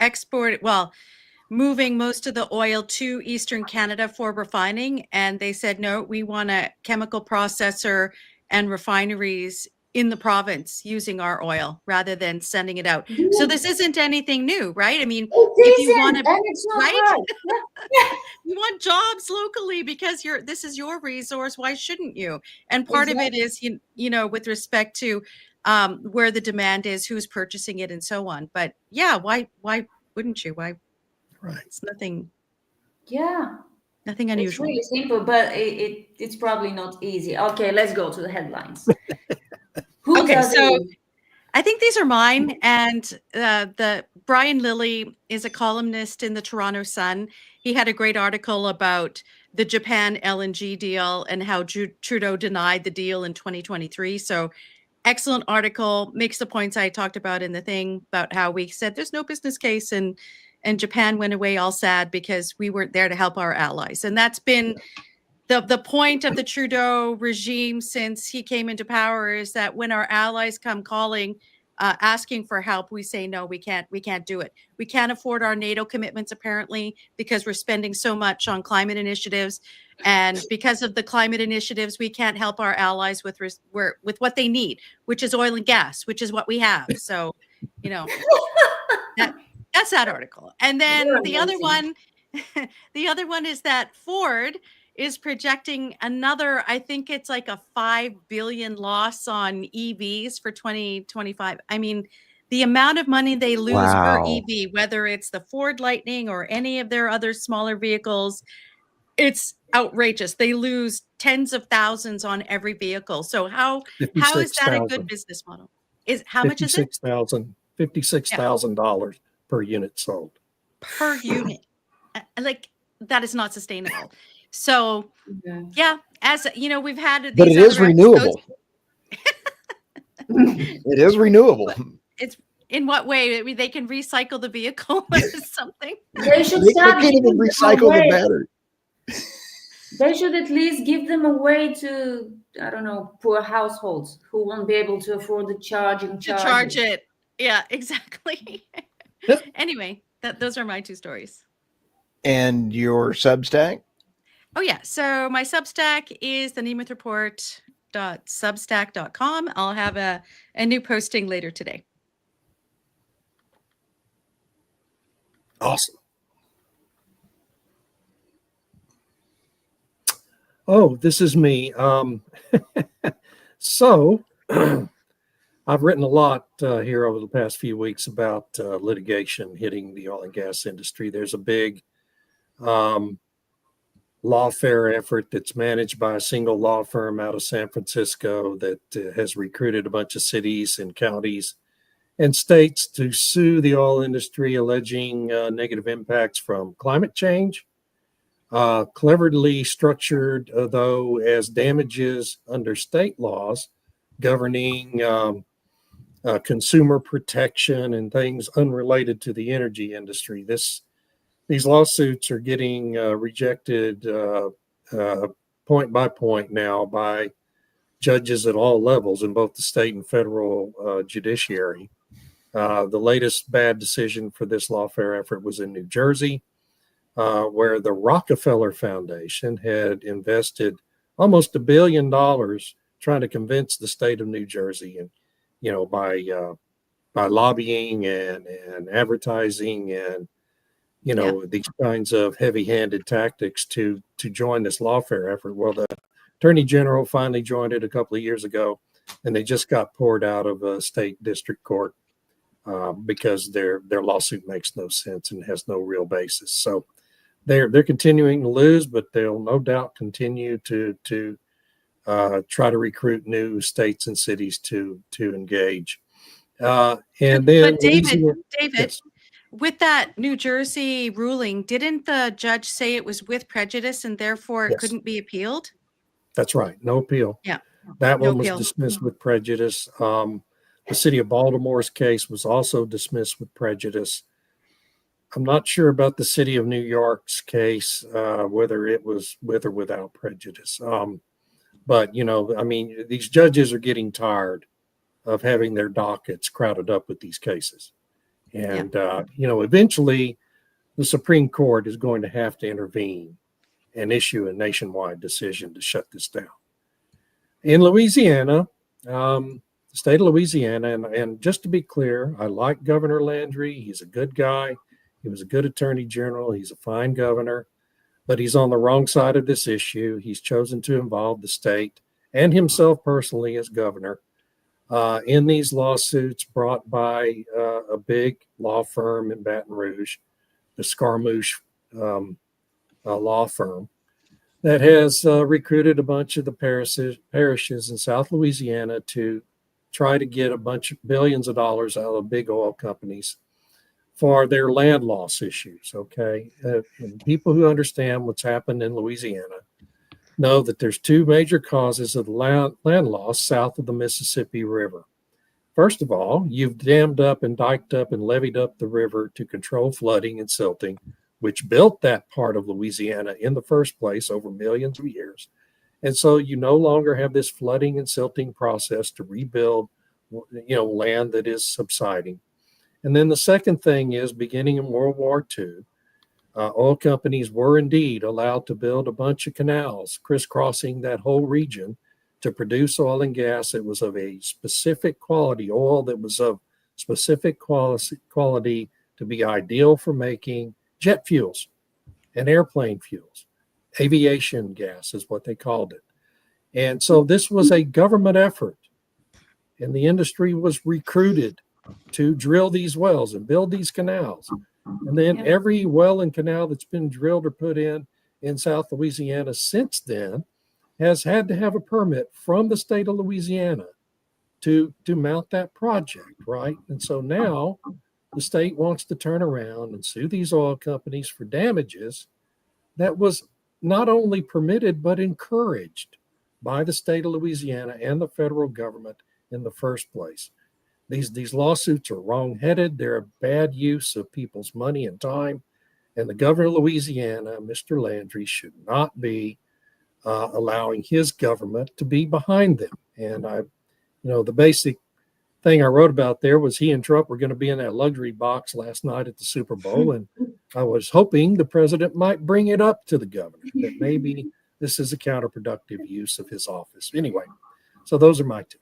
moving most of the oil to Eastern Canada for refining. And they said, no, we want a chemical processor and refineries in the province using our oil rather than sending it out. So this isn't anything new, right? I mean, if you want to, and it's not right? right. You want jobs locally because this is your resource. Why shouldn't you? And part of it is, you know, with respect to where the demand is, who's purchasing it, and so on. But yeah, why wouldn't you? Why? Right. It's nothing It's unusual. really simple, but it's probably not easy. Okay, let's go to the headlines. Okay, so I think these are mine. And the Brian Lilly is a columnist in the Toronto Sun. He had a great article about the Japan LNG deal and how Trudeau denied the deal in 2023. So excellent article, makes the points I talked about in the thing about how we said there's no business case, and Japan went away all sad because we weren't there to help our allies. And that's been the point of the Trudeau regime since he came into power, is that when our allies come calling, asking for help, we say, no, we can't do it. We can't afford our NATO commitments, apparently, because we're spending so much on climate initiatives. And because of the climate initiatives, we can't help our allies with what they need, which is oil and gas, which is what we have. So, you know, that's that article. And then the other one is that Ford is projecting another, I think it's like a $5 billion loss on EVs for 2025. I mean, the amount of money they lose per EV, whether it's the Ford Lightning or any of their other smaller vehicles, it's outrageous. They lose tens of thousands on every vehicle. So how is that a good business model? How much is it? $56,000 per unit sold. Per unit. Like, that is not sustainable. So, yeah, as you know, we've had these. But it is renewable. It is renewable. It's in what way? I mean, they can recycle the vehicle or something. They should They can't even recycle the battery. They should at least give them away to, I don't know, poor households who won't be able to afford the charging. To charge it. Yeah, exactly. Anyway, those are my two stories. And your Substack? Oh, yeah. So my Substack is the nemuthreport.substack.com. I'll have a new posting later today. Awesome. Oh, this is me. So I've written a lot here over the past few weeks about litigation hitting the oil and gas industry. There's a big lawfare effort that's managed by a single law firm out of San Francisco that has recruited a bunch of cities and counties and states to sue the oil industry, alleging negative impacts from climate change, cleverly structured, though, as damages under state laws governing consumer protection and things unrelated to the energy industry. These lawsuits are getting rejected point by point now by judges at all levels in both the state and federal judiciary. The latest bad decision for this lawfare effort was in New Jersey, where the Rockefeller Foundation had invested almost $1 billion trying to convince the state of New Jersey, and by lobbying and advertising and these kinds of heavy-handed tactics to join this lawfare effort. Well, the Attorney General finally joined it a couple of years ago, and they just got poured out of a state district court because their lawsuit makes no sense and has no real basis. So they're continuing to lose, but they'll no doubt continue to try to recruit new states and cities to engage. And then, but David, yes. With that New Jersey ruling, didn't the judge say it was with prejudice and therefore it Yes. couldn't be appealed? That's right. No appeal. Yeah. That No one was appeal. dismissed with prejudice. The city of Baltimore's case was also dismissed with prejudice. I'm not sure about the city of New York's case, whether it was with or without prejudice. But, these judges are getting tired of having their dockets crowded up with these cases. And, eventually the Supreme Court is going to have to intervene and issue a nationwide decision to shut this down. In Louisiana, the state of Louisiana, and just to be clear, I like Governor Landry. He's a good guy. He was a good attorney general. He's a fine governor, but he's on the wrong side of this issue. He's chosen to involve the state and himself personally as governor in these lawsuits brought by a big law firm in Baton Rouge, the Scaramouche law firm, that has recruited a bunch of the parishes in South Louisiana to try to get a bunch of billions of dollars out of big oil companies for their land loss issues. Okay. And people who understand what's happened in Louisiana know that there's two major causes of land loss south of the Mississippi River. First of all, you've dammed up and diked up and levied up the river to control flooding and silting, which built that part of Louisiana in the first place over millions of years. And so you no longer have this flooding and silting process to rebuild, land that is subsiding. And then the second thing is, beginning in World War II, oil companies were indeed allowed to build a bunch of canals crisscrossing that whole region to produce oil and gas that was of a specific quality, oil that was of specific quality to be ideal for making jet fuels and airplane fuels. Aviation gas is what they called it. And so this was a government effort, and the industry was recruited to drill these wells and build these canals. And then every well and canal that's been drilled or put in South Louisiana since then has had to have a permit from the state of Louisiana to mount that project, right? And so now the state wants to turn around and sue these oil companies for damages that was not only permitted but encouraged by the state of Louisiana and the federal government in the first place. These lawsuits are wrong-headed. They're a bad use of people's money and time. And the governor of Louisiana, Mr. Landry, should not be allowing his government to be behind them. And the basic thing I wrote about there was he and Trump were going to be in that luxury box last night at the Super Bowl. And I was hoping the president might bring it up to the governor, that maybe this is a counterproductive use of his office. Anyway, so those are my two.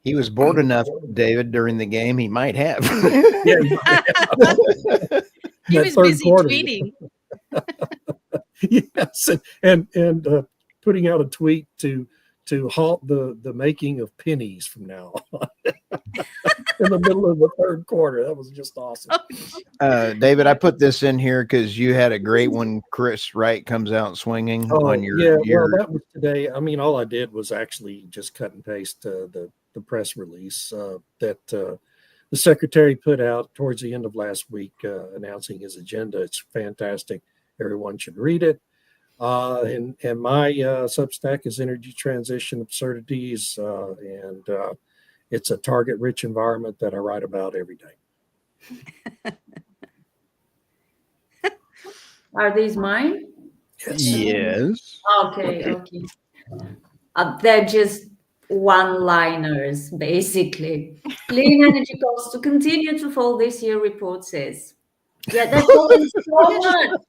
He was bored enough, David, during the game. He might have. Yeah, he was busy tweeting. Yes, and putting out a tweet to halt the making of pennies from now on in the middle of the third quarter. That was just awesome. David, I put this in here because you had a great one. Chris Wright comes out swinging on your. Well, that was today. I mean, all I did was actually just cut and paste the press release that the secretary put out towards the end of last week announcing his agenda. It's fantastic. Everyone should read it. And my Substack is Energy Transition Absurdities, and it's a target-rich environment that I write about every day. Are these mine? Yes. Okay. They're just one-liners, basically. Clean energy costs to continue to fall this year, report says. Yeah, that's so much.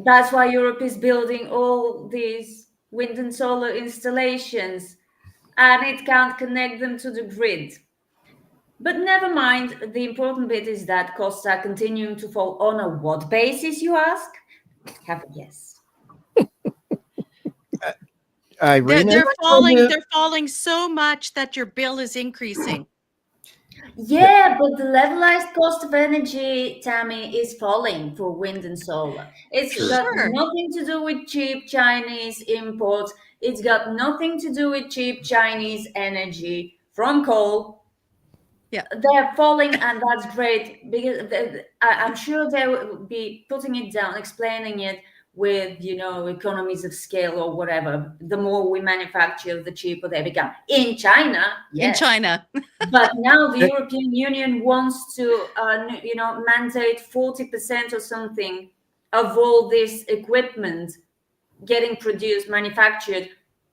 That's why Europe is building all these wind and solar installations, and it can't connect them to the grid. But never mind. The important bit is that costs are continuing to fall on a what basis, you ask? Have a guess. Irina, They're falling so much that your bill is increasing. Yeah, but the levelized cost of energy, Tammy, is falling for wind and solar. It's Sure. got Sure. nothing to do with cheap Chinese imports. It's got nothing to do with cheap Chinese energy from coal. Yeah. They're falling, and that's great because I'm sure they will be putting it down, explaining it with, economies of scale or whatever. The more we manufacture, the cheaper they become. In China, yes. In China. But now the Hey. European Union wants to, mandate 40% or something of all this equipment getting produced, manufactured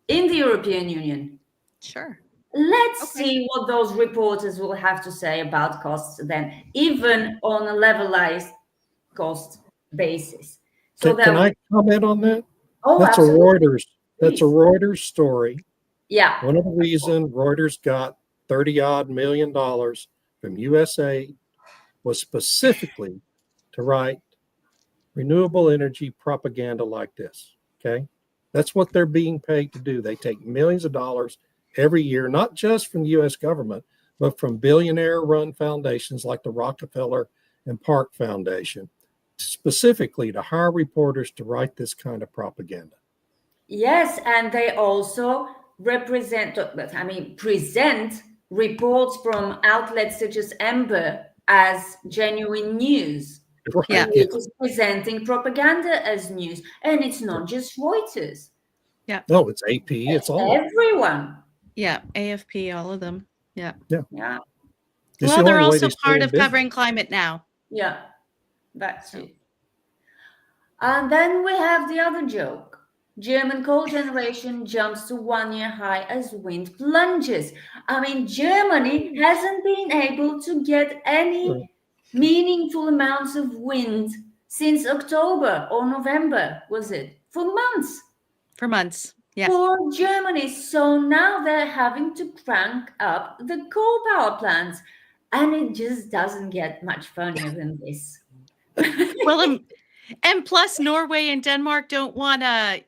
in the European Union. Sure. Let's Okay. see what those reporters will have to say about costs then, even on a levelized cost basis. So Can I comment on that? Oh, That's absolutely. That's a Reuters story. Yeah. One of the reasons Reuters got 30 odd million dollars from USA was specifically to write renewable energy propaganda like this. Okay. That's what they're being paid to do. They take millions of dollars every year, not just from the US government, but from billionaire run foundations like the Rockefeller and Park Foundation, specifically to hire reporters to write this kind of propaganda. Yes, and they also present reports from outlets such as Ember as genuine news. Right. Yeah. It is presenting propaganda as news, and it's not just Reuters. No, it's AP. It's all. Everyone. Yeah. AFP, all of them. Yeah. It's Well, the they're only way also they stay part in of business. covering climate now. Yeah. That's it. And then we have the other joke. German coal generation jumps to 1-year high as wind plunges. Germany hasn't been able to get any meaningful amounts of wind since October or November, was it? For months. For months. Yeah. For Germany. So now they're having to crank up the coal power plants. And it just doesn't get much funnier than this. Well, and plus Norway and Denmark don't want to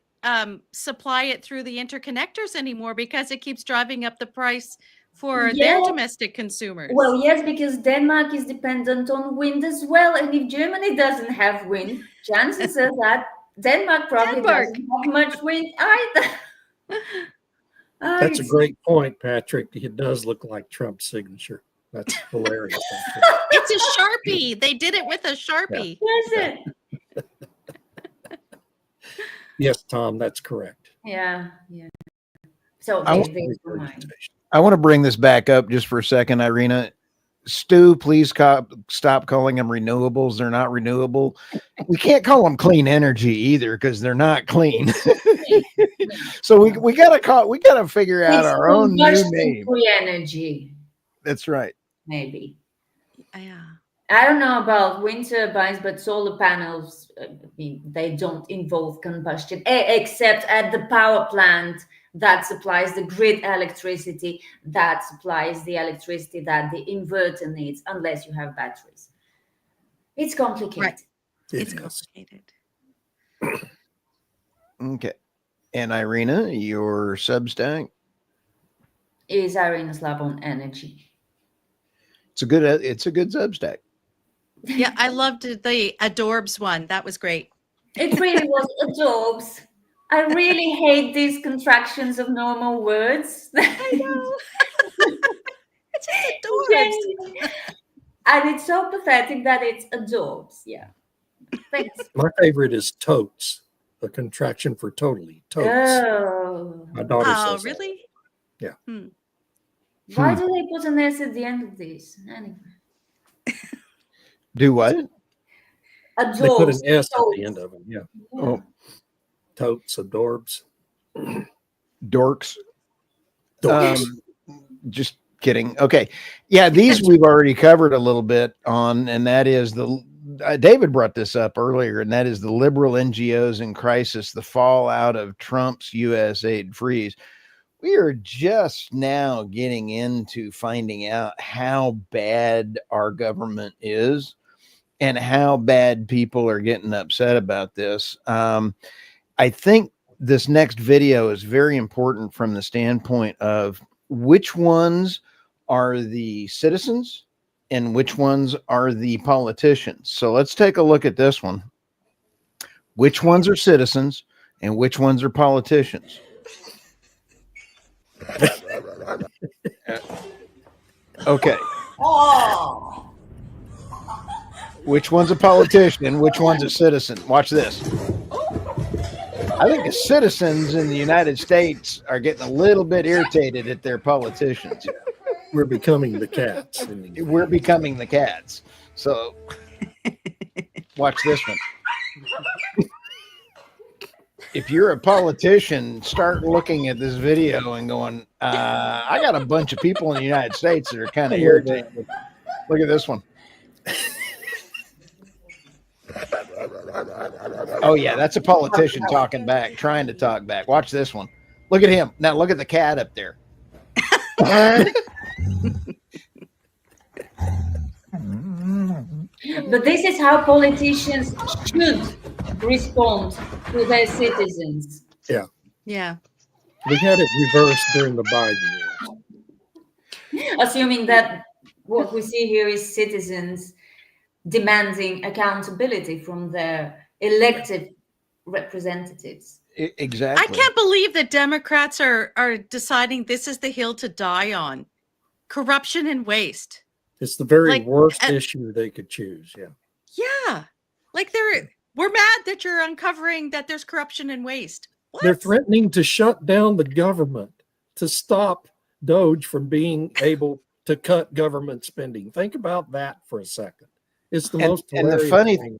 supply it through the interconnectors anymore because it keeps driving up the price for their Yeah. domestic consumers. Well, yes, because Denmark is dependent on wind as well. And if Germany doesn't have wind, chances are that Denmark probably doesn't have much wind either. That's a great point, Patrick. It does look like Trump's signature. That's hilarious. It's a Sharpie. They did it with a Sharpie. Is it? Yes, Tom, that's correct. Yeah. So I want to bring this back up just for a second, Irina. Stu, please stop calling them renewables. They're not renewable. We can't call them clean energy either because they're not clean. So we gotta figure out our own new name. Free energy. That's right. Maybe. Yeah. I don't know about wind turbines, but solar panels, they don't involve combustion, except at the power plant that supplies the grid electricity, that supplies the electricity that the inverter needs, unless you have batteries. It's complicated. Right. It It's is. complicated. Okay. And Irina, your Substack? Is Irina's Lab on Energy. It's a good Substack. Yeah, I loved the Adorbs one. That was great. It really was adorbs. I really hate these contractions of normal words. I know. It's just Adorbs. And it's so pathetic that it's adorbs. Yeah. Thanks. My favorite is totes, a contraction for totally. Totes. Oh. My daughter Oh, says that. really? Yeah. Why do they put an S at the end of this? Anyway. Do what? Adorbs. They put an S at totes. the end of it. Yeah. Oh, Totes, adorbs. dorks. Dorks. Just kidding. Okay. Yeah, these we've already covered a little bit on, and that is David brought this up earlier, and that is the liberal NGOs in crisis, the fallout of Trump's U.S. aid freeze. We are just now getting into finding out how bad our government is and how bad people are getting upset about this. I think this next video is very important from the standpoint of which ones are the citizens and which ones are the politicians. So let's take a look at this one. Which ones are citizens and which ones are politicians? Okay. Oh, Which one's a politician? Which one's a citizen? Watch this. I think the citizens in the United States are getting a little bit irritated at their politicians. We're becoming the cats. We're becoming the cats. So watch this one. If you're a politician, start looking at this video and going, I got a bunch of people in the United States that are kind of irritated. Look at this one. Oh, yeah, that's a politician talking back, trying to talk back. Watch this one. Look at him. Now look at the cat up there. but this is how politicians should respond to their citizens. Yeah. We had it reversed during the Biden years. Assuming that what we see here is citizens demanding accountability from their elected representatives. Exactly. I can't believe that Democrats are deciding this is the hill to die on. Corruption and waste. It's the very Like, worst issue they could choose. Yeah. Yeah. Like we're mad that you're uncovering that there's corruption and waste. What? They're threatening to shut down the government to stop Doge from being able to cut government spending. Think about that for a second. It's the most hilarious thing.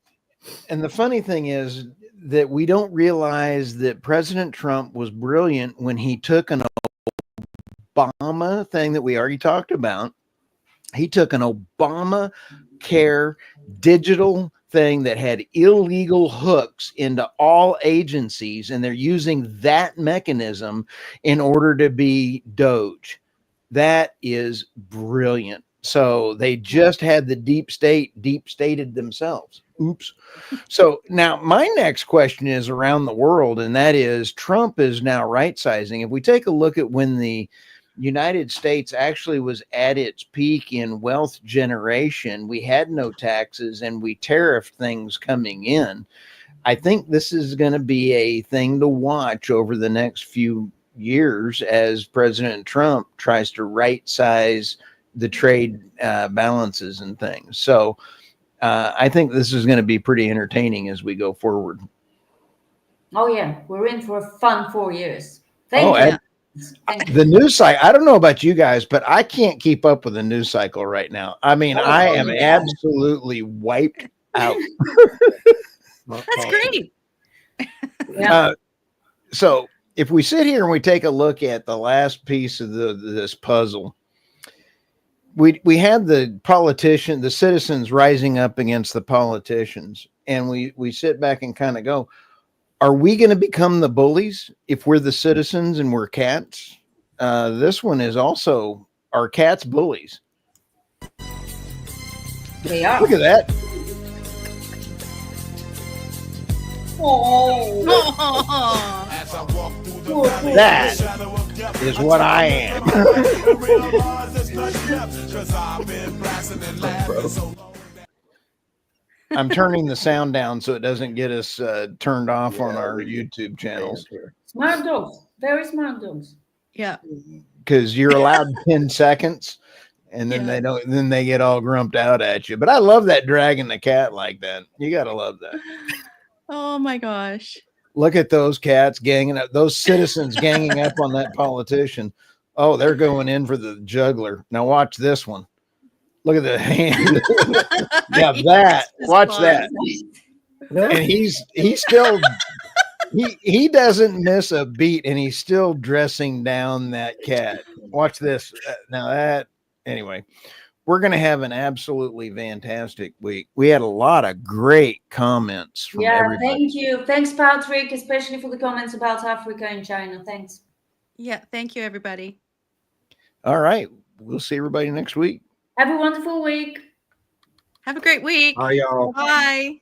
And the funny thing is that we don't realize that President Trump was brilliant when he took an Obama thing that we already talked about. He took an Obamacare digital thing that had illegal hooks into all agencies, and they're using that mechanism in order to be Doge. That is brilliant. So they just had the deep stated themselves. Oops. So now my next question is around the world, and that is Trump is now right sizing. If we take a look at when the United States actually was at its peak in wealth generation, we had no taxes and we tariffed things coming in. I think this is going to be a thing to watch over the next few years as President Trump tries to right size the trade balances and things. So I think this is going to be pretty entertaining as we go forward. Oh yeah, we're in for a fun 4 years. Thank you. Thank you. The news cycle, I don't know about you guys, but I can't keep up with the news cycle right now. I mean, I am absolutely wiped out. That's great. Yeah. So if we sit here and we take a look at the last piece of this puzzle, we had the citizens rising up against the politicians, and we sit back and kind of go, are we going to become the bullies if we're the citizens and we're cats? This one is also, are cats bullies? They are. Look at that. Oh. That is what I am. I'm turning the sound down so it doesn't get us turned off on our YouTube channels. Smart dogs. Very smart dogs. Yeah. Because you're allowed 10 seconds and then Yeah. they don't, then they get all grumped out at you. But I love that dragging the cat like that. You got to love that. Oh my gosh. Look at those cats ganging up, those citizens ganging up on that politician. Oh, they're going in for the juggler. Now watch this one. Look at the hand. Yeah, that. Watch that. And he's still he doesn't miss a beat, and he's still dressing down that cat. Watch this. Now that anyway, we're gonna have an absolutely fantastic week. We had a lot of great comments from Yeah, everybody. thank you. Thanks, Patrick, especially for the comments about Africa and China. Thanks. Yeah. Thank you, everybody. All right. We'll see everybody next week. Have a wonderful week. Have a great week. Bye, y'all. Bye.